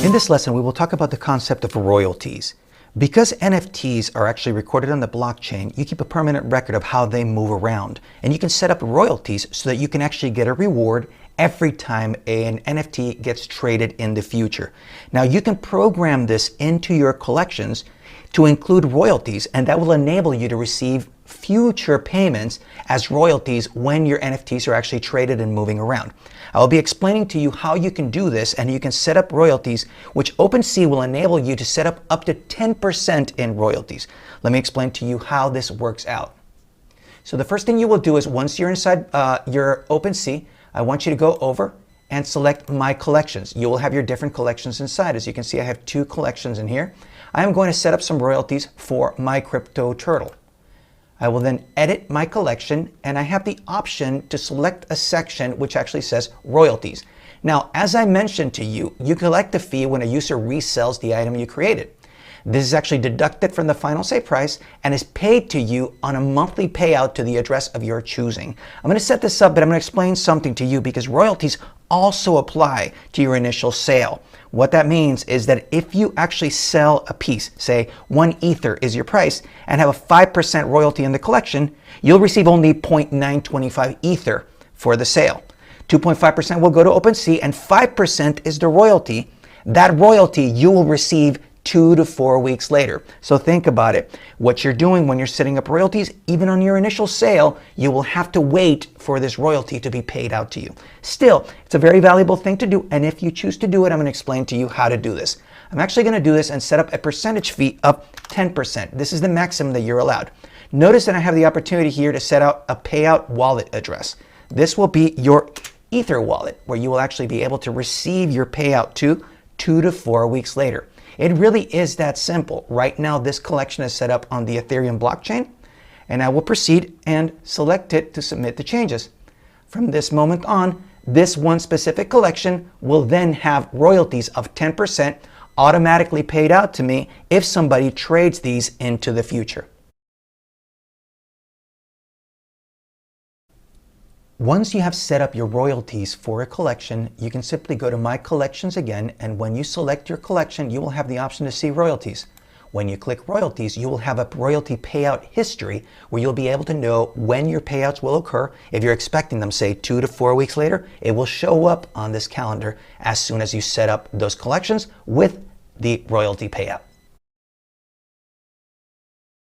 In this lesson, we will talk about the concept of royalties. Because NFTs are actually recorded on the blockchain, you keep a permanent record of how they move around. And you can set up royalties so that you can actually get a reward every time an NFT gets traded in the future. Now, you can program this into your collections to include royalties, and that will enable you to receive future payments as royalties when your NFTs are actually traded and moving around. I will be explaining to you how you can do this, and you can set up royalties, which OpenSea will enable you to set up to 10% in royalties. Let me explain to you how this works out. So the first thing you will do is, once you're inside your OpenSea, I want you to go over and select My Collections. You will have your different collections inside. As you can see, I have 2 collections in here. I am going to set up some royalties for my crypto turtle. I will then edit my collection, and I have the option to select a section which actually says royalties. Now, as I mentioned to you, you collect a fee when a user resells the item you created. This is actually deducted from the final sale price and is paid to you on a monthly payout to the address of your choosing. I'm going to set this up, but I'm going to explain something to you because royalties also apply to your initial sale. What that means is that if you actually sell a piece, say 1 Ether is your price, and have a 5% royalty in the collection, you'll receive only 0.925 Ether for the sale. 2.5% will go to OpenSea, and 5% is the royalty. That royalty you will receive 2 to 4 weeks later. So think about it. What you're doing when you're setting up royalties, even on your initial sale, you will have to wait for this royalty to be paid out to you. Still, it's a very valuable thing to do, and if you choose to do it, I'm going to explain to you how to do this. I'm actually going to do this and set up a percentage fee of 10%. This is the maximum that you're allowed. Notice that I have the opportunity here to set out a payout wallet address. This will be your Ether wallet, where you will actually be able to receive your payout 2 to 4 weeks later. It really is that simple. Right now, this collection is set up on the Ethereum blockchain, and I will proceed and select it to submit the changes. From this moment on, this one specific collection will then have royalties of 10% automatically paid out to me if somebody trades these into the future. Once you have set up your royalties for a collection, you can simply go to My Collections again, and when you select your collection, you will have the option to see royalties. When you click royalties, you will have a royalty payout history where you'll be able to know when your payouts will occur. If you're expecting them, say 2 to 4 weeks later, it will show up on this calendar as soon as you set up those collections with the royalty payout.